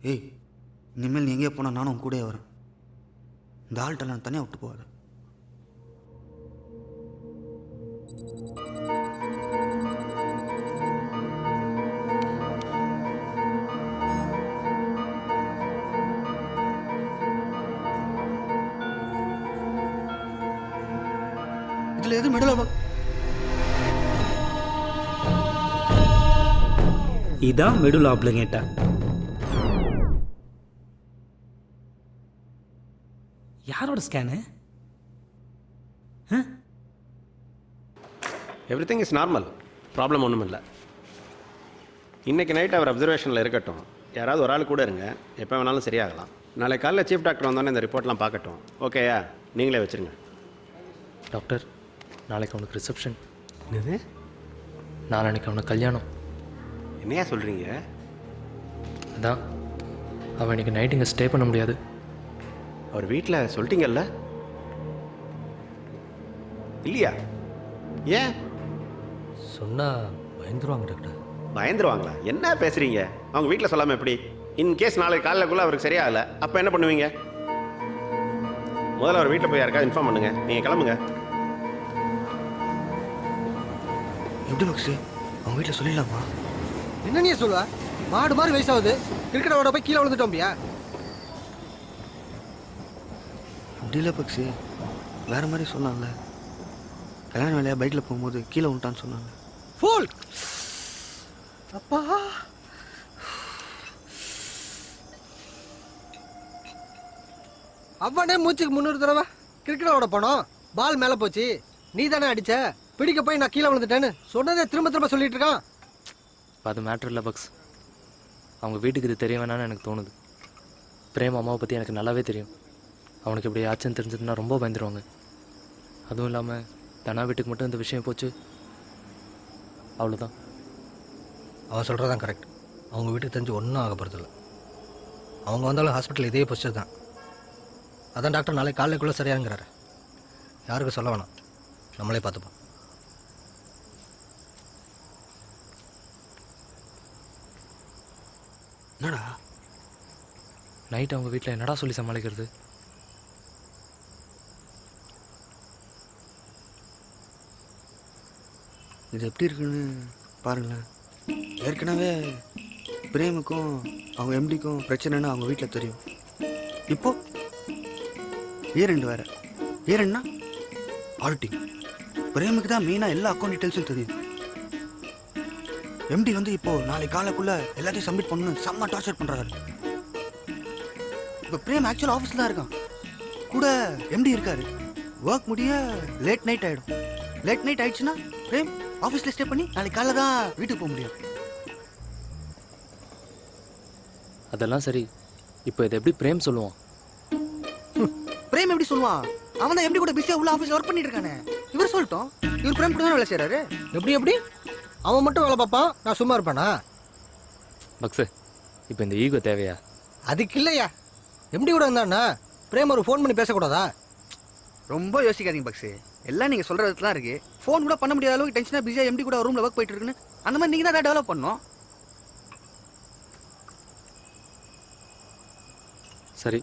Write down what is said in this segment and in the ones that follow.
ஏய், இனிமேல் நீ எங்கேயோ போனால் நானும் கூட வரேன். இந்த ஆள்கிட்ட நான் தனியாக விட்டு போகாத. இதில் எது மெடல் இதான் மெடுல் ஆப்ளிகேட்டா. யாரோட scan? Everything is normal, problem ஒன்றும் இல்லை. இன்றைக்கி நைட் அவர் அப்சர்வேஷனில் இருக்கட்டும். யாராவது ஒரு ஆள் கூட இருங்க, எப்போ வேணாலும் சரியாகலாம். நாளைக்கு காலையில் சீஃப் டாக்டர் வந்தோன்னே இந்த ரிப்போர்ட்லாம் பார்க்கட்டும். ஓகேயா? நீங்களே வச்சுருங்க. டாக்டர், நாளைக்கு அவனுக்கு ரிசப்ஷன். என்னது? நாளைக்கு அவனுக்கு கல்யாணம். என்னையா சொல்கிறீங்க? அதான் அவன் இன்றைக்கி நைட் இங்கே ஸ்டே பண்ண முடியாது. அவர் வீட்டில் சொல்லிட்டீங்கல்ல? இல்லையா? ஏன் சொன்னால் பயந்துருவாங்க டாக்டர். பயந்துருவாங்களா? என்ன பேசுகிறீங்க? அவங்க வீட்டில் சொல்லாமல் எப்படி? இன்கேஸ் நாளைக்கு காலையிலக்குள்ளே அவருக்கு சரியாகலை, அப்போ என்ன பண்ணுவீங்க? முதல்ல அவர் வீட்டில் போய் யாருக்காவது இன்ஃபார்ம் பண்ணுங்கள். நீங்கள் கிளம்புங்க. எப்படி பக்ஸு, அவங்க வீட்டில் சொல்லிடலாமா? என்ன நீ சொல்லுவ? மாடு மாதிரி வயசாகுது, கிரிக்கெட்டோட போய் கீழே விழுந்துட்டோம்பியா? அப்படி இல்லை பக்ஸு, வேறு மாதிரி சொன்னான்ல. கல்யாண வேலையாக பைக்கில் போகும்போது கீழே விட்டான்னு சொன்னாங்க. ஃபுல் அப்பா, அவனே மூச்சுக்கு 300 தடவை கிரிக்கெட்டோட போனோம். பால் மேலே போச்சு, நீ தானே அடிச்ச. பிடிக்க போய் நான் கீழே விழுந்துட்டேன்னு சொன்னதே திரும்ப திரும்ப சொல்லிட்டு இருக்கான். அது மேட்ரு இல்லை பக்ஸ். அவங்க வீட்டுக்கு இது தெரிய வேணான்னு எனக்கு தோணுது. பிரேம் அம்மாவை பற்றி எனக்கு நல்லாவே தெரியும். அவனுக்கு இப்படி ஆச்சுன்னு தெரிஞ்சதுன்னா ரொம்ப பயந்துருவாங்க. அதுவும் இல்லாமல் தனா வீட்டுக்கு மட்டும் இந்த விஷயம் போச்சு, அவ்வளோதான். அவன் சொல்கிறதான் கரெக்ட். அவங்க வீட்டுக்கு தெரிஞ்சு ஒன்றும் ஆக போகிறதில்ல. அவங்க வந்தாலும் ஹாஸ்பிட்டல் இதே பொசிச்சர் தான். அதான் டாக்டர் நாளைக்கு காலைக்குள்ளே சரியாங்கிறாரு. யாருக்கும் சொல்ல வேணாம், நம்மளே பார்த்துப்போம். என்னடா நைட் அவங்க வீட்டில் என்னடா சொல்லி சமாளிக்கிறது? இது எப்படி இருக்குன்னு பாருங்களேன். ஏற்கனவே பிரேமுக்கும் அவங்க எம்டிக்கும் பிரச்சனைன்னு அவங்க வீட்டில் தெரியும். இப்போ ஏரெண்டு வேற. ஏரெண்டா ஆடிட்டிங். பிரேமுக்கு தான் மெயினாக எல்லா அக்கௌண்ட் டீட்டெயில்ஸும் தெரியும். எம்டி வந்து இப்போ நாளைக்கு காலைக்குள்ளே எல்லாத்தையும் சப்மிட் பண்ணணும்னு செம்ம டார்ச்சர் பண்ணுறாரு. இப்போ பிரேம் ஆக்சுவல் ஆஃபீஸில் தான் இருக்கான், கூட எம்டி இருக்காரு. ஒர்க் முடிய லேட் நைட் ஆகிடும். லேட் நைட் ஆயிடுச்சுன்னா பிரேம் ஆஃபீஸில் ஸ்டே பண்ணி நாளைக்கு காலைல தான் வீட்டுக்கு போக முடியும். அதெல்லாம் சரி, இப்போ இதை எப்படி பிரேம் சொல்லுவான்? பிரேம் எப்படி சொல்லுவான்? அவன் தான் எம்டி கூட பிஸியாக உள்ள ஆஃபீஸில் ஒர்க் பண்ணிட்டு இருக்கானே. இவர் சொல்லட்டும், இவர் பிரேம் கூட தான் வேலை செய்கிறாரு. எப்படி அவன் மட்டும் வேலை பார்ப்பான், நான் சும்மா இருப்பானா? பக்ஸு, இப்போ இந்த ஈகோ தேவையா? அதுக்கு இல்லையா, எம்டி கூட இருந்தான்னா பிரேம் ஒரு ஃபோன் பண்ணி பேசக்கூடாதா? ரொம்ப யோசிக்காதீங்க பக்ஸு, எல்லாம் நீங்கள் சொல்கிறதுலாம் இருக்கு. ஃபோன் கூட பண்ண முடியாத அளவுக்கு டென்ஷனாக பிஸியாக எம்டி கூட ரூமில் ஒர்க் போயிட்டு இருக்குன்னு அந்த மாதிரி நீங்கள் தான் டெவலப் பண்ணணும். சரி,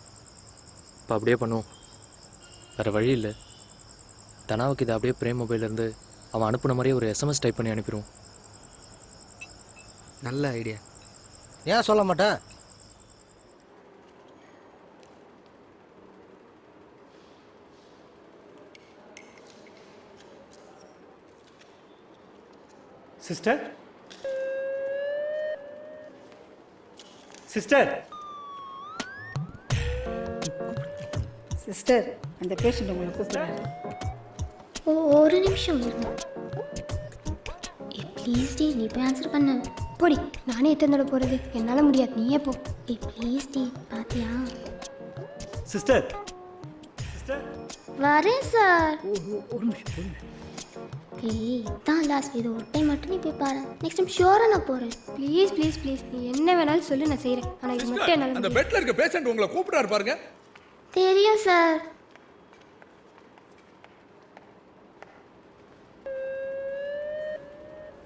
இப்போ அப்படியே பண்ணுவோம். வேறு வழி இல்லை. தனாவுக்கு இதை அப்படியே பிரேம் மொபைல்லேருந்து அவன் அனுப்புன மாதிரியே ஒரு எஸ்எம்எஸ் டைப் பண்ணி அனுப்பிடுவோம். நல்ல ஐடியா. ஏன் சொல்ல மாட்டேன்? சிஸ்டர், சிஸ்டர், சிஸ்டர், அந்த பேஷண்ட் உங்களை கூப்பிடுறாரு. ஒரு நிமிஷம் இருங்க. ப்ளீஸ் டி, நீ போய் ஆன்சர் பண்ணு. போடி, நானே எத்தனை தடவை போகிறது, என்னால் முடியாது, நீயே போ. ப்ளீஸ் டி, பாத்தியா? சிஸ்டர், சிஸ்டர், வரேன் சார். ஒரு நிமிஷம். ஏய், தான் லாஸ்ட். இது ஒரு டைம் மட்டும் நீ போய் பாரு. நெக்ஸ்ட் டைம் ஷியோராக நான் போகிறேன். ப்ளீஸ் ப்ளீஸ் ப்ளீஸ், நீ என்ன வேணாலும் சொல்லு, நான் செய்கிறேன். ஆனால் இது மட்டும் என்னால் அந்த பெட்ல இருக்க பேஷண்ட் உங்களை கூப்பிடாரு பாருங்க. தெரியும் சார்.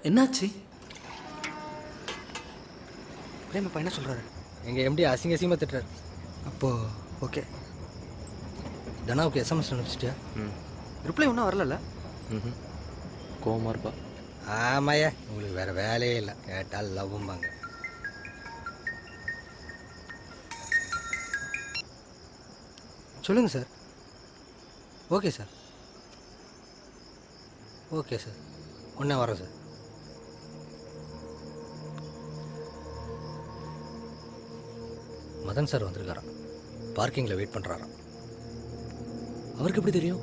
என்னாச்சு? பிரேம் அப்பா என்ன சொல்கிறாரு? எங்கள் எம்டி அசிங்கமாக திட்டுறாரு. அப்போது ஓகே. தனாவுக்கு எஸ்எம்எஸ் அனுப்பிச்சிட்டியா? ரிப்ளை இன்னும் வரல. ம் கோவமாக இருப்பா. ஆமாய்யா, உங்களுக்கு வேறு வேலையே இல்லை, கேட்டால் லவ்வும்பாங்க. சொல்லுங்கள் sir. Okay sir, okay sir, உடனே வரேன் சார். மதன் சார் வந்திருக்காராம், பார்க்கிங்கில் வெயிட் பண்ணுறாராம். அவருக்கு எப்படி தெரியும்?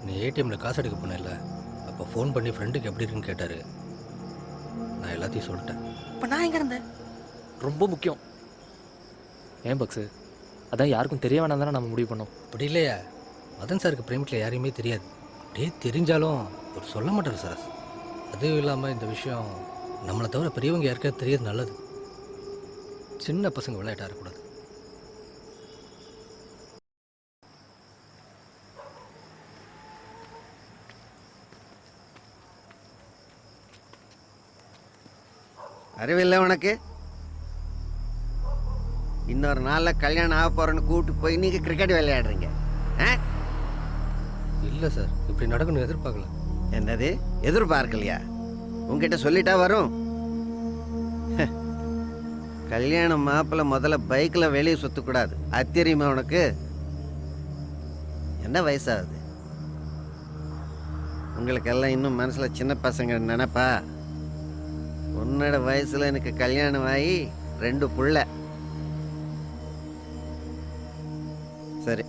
நீ ஏடிஎம்மில் காசு எடுக்க போனேன்ல, அப்போ ஃபோன் பண்ணி ஃப்ரெண்டுக்கு எப்படி இருக்குன்னு கேட்டார். நான் எல்லாத்தையும் சொல்லிட்டேன். இப்போ நான் எங்கே இருந்தேன்? ரொம்ப முக்கியம். ஏன் பக்ஸு, அதான் யாருக்கும் தெரிய வேணாம் தானே நம்ம முடிவு பண்ணோம். அப்படி இல்லையா, மதன் சாருக்கு பிரேமிட்டில் யாரையுமே தெரியாது. அப்படியே தெரிஞ்சாலும் அவர் சொல்ல மாட்டார் சார். அதுவும் இல்லாமல் இந்த விஷயம் நம்மளை தவிர பெரியவங்க யாருக்காவது தெரியாது நல்லது. சின்ன பசங்க விளையாட்டாக இருக்கக்கூடாது. அறிவில்லை உனக்கு? இன்னொரு நாளில் கல்யாணம் ஆக போகிறேன்னு கூப்பிட்டு போய் நீங்கள் கிரிக்கெட் விளையாடுறீங்க. ஆ? இல்லை சார், இப்படி நடக்கணும்னு எதிர்பார்க்கல. என்னது எதிர்பார்க்கலையா? உங்ககிட்ட சொல்லிட்டா வரும். கல்யாணம் மாப்பிள்ளை முதல்ல பைக்கில் வெளியே சுற்றக்கூடாது. அது தெரியுமா உனக்கு? என்ன வயசாகுது உங்களுக்கெல்லாம்? இன்னும் மனசில் சின்ன பசங்க நினைப்பா? உன்னோட வயசில் எனக்கு கல்யாணம் ஆகி 2 புள்ள. சரி,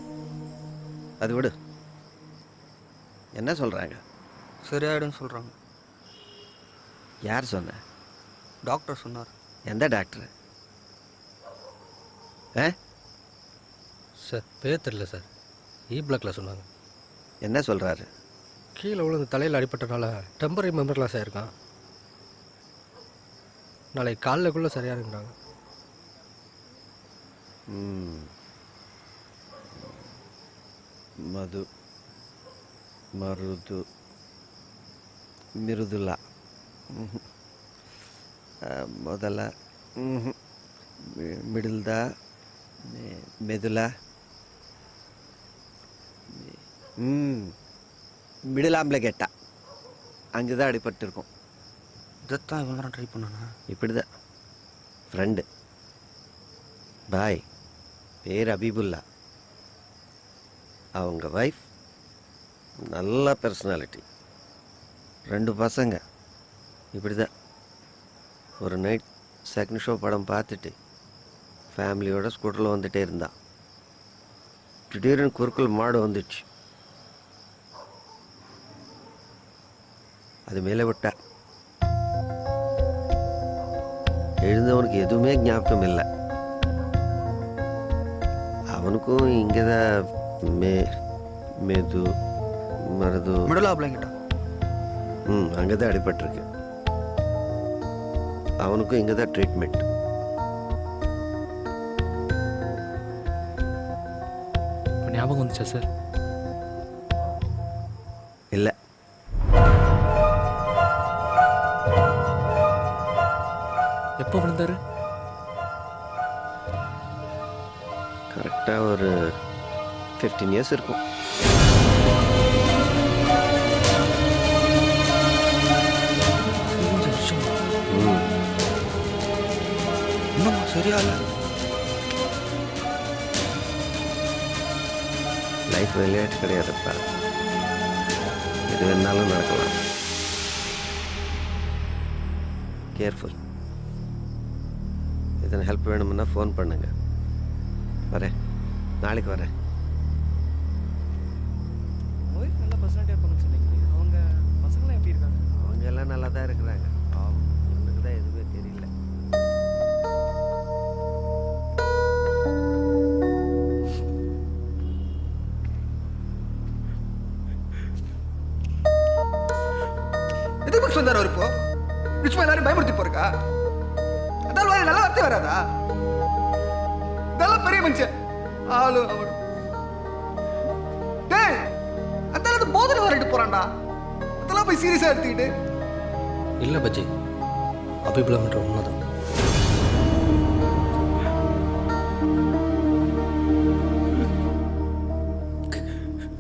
அது விடு. என்ன சொல்கிறாங்க? சரியாயிடும்னு சொல்கிறாங்க. யார் சொன்ன? டாக்டர் சொன்னார். எந்த டாக்டர்? சார் பேர் தெரியல சார், பிளாக்ல சொன்னாங்க. என்ன சொல்கிறாரு? கீழே விழுந்து தலையில் அடிபட்டனால டெம்பரரி மெம்பர் கிளாஸ் ஆகிருக்கான். நாளைக்கு காலைக்குள்ளே சரியாக இருக்கிறாங்க. மது மருது மிருதுலா முதல்ல மிடில்தா மெதுலா மிடில் ஆம்பளை அங்கே தான் அடிபட்டிருக்கோம். இதைத்தான் இவ்வளோ நேரம் ட்ரை பண்ணானா? இப்படி தான் ஃப்ரெண்டு பாய், பேர் அபிபுல்லா. அவங்க வைஃப் நல்ல பர்சனாலிட்டி, 2 பசங்க. இப்படி தான் ஒரு நைட் செகண்ட் ஷோ படம் பார்த்துட்டு ஃபேமிலியோட ஸ்கூட்டரில் வந்துகிட்டே இருந்தான். திடீர்னு குறுக்கல் மாடு வந்துடுச்சு. அது மேலே விட்டா. எழுந்தவனுக்கு எதுவுமே ஞாபகம் இல்லை. அவனுக்கும் இங்கே தான் மெது மருது மிடில் ஆப்லைங்கிட்ட அங்கே தான் அடிபட்டிருக்கு. அவனுக்கும் இங்கே தான் ட்ரீட்மெண்ட். ஞாபகம் வந்துச்சா சார்? இல்லை. எப்போ விழுந்தாரு? கரெக்டாக ஒரு 15 இயர்ஸ் இருக்கும். இன்னும் சரியா இல்லை. லைஃப் விளையாட்டு கிடையாதுப்பா, எது வேணாலும் நடக்கலாம். கேர்ஃபுல். எதனா ஹெல்ப் வேணும்னா ஃபோன் பண்ணுங்க. வரேன், நாளைக்கு வரேன். நல்ல பர்சனாலிட்டியாக இருப்பாங்கன்னு சொன்னீங்க. அவங்க பசங்களாம் எப்படி இருக்காங்க? அவங்க எல்லாம் நல்லா தான் இருக்கிறாங்க. எனக்கு தான் எதுவுமே தெரியல. எதுக்கு சொன்னார் அவர்? இப்போ நிச்சயமா எல்லாரும் பயமுறுத்தி போறா. அதான் நல்ல வார்த்தை வராதா? இதெல்லாம் பெரிய மனுஷன் ஆளு அவரு. டேய், அதெல்லாம் போதனை வரட்டு போறான்டா. அதெல்லாம் போய் சீரியஸா எடுத்துக்கிட்டு. இல்லை பஜ்ஜி, அபிபுலம்ன்ற உண்மைதான்.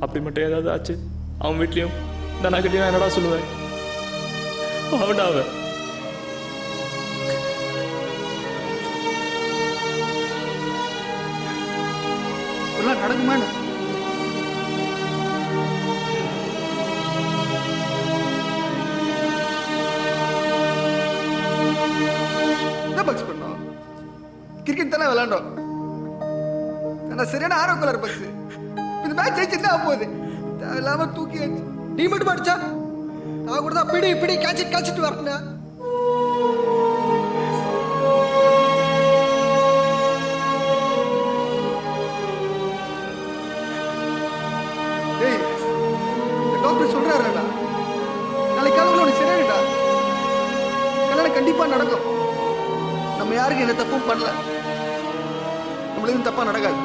அப்படி மட்டும் ஏதாவது ஆச்சு அவன் வீட்லேயும் தனாக்கிட்டையும் என்னடா சொல்லுவேன்? அவன்டா அவன். இதெல்லாம் நடக்குமா என்ன? என்ன பக்ஸ் பண்ணோம்? கிரிக்கெட் தானே விளையாண்டோம். ஆனால் சரியான ஆரோக்கியம் பக்ஸ். இந்த மேட்ச் ஜெயிச்சுட்டு தான் போகுது. தேவையில்லாம தூக்கி நீ மட்டும் அடிச்சா நான் கூட தான் பிடி பிடி காய்ச்சிட்டு வரணும். ஏய், இந்த டாக்டர் சொல்றாருடா, நாளைக்கு காலையில் உனக்கு சரியாயிடா. கல்யாணம் கண்டிப்பா நடக்கும். நம்ம யாருக்கு எந்த தப்பும் பண்ணல. நம்மளுக்கு தப்பா நடக்காது.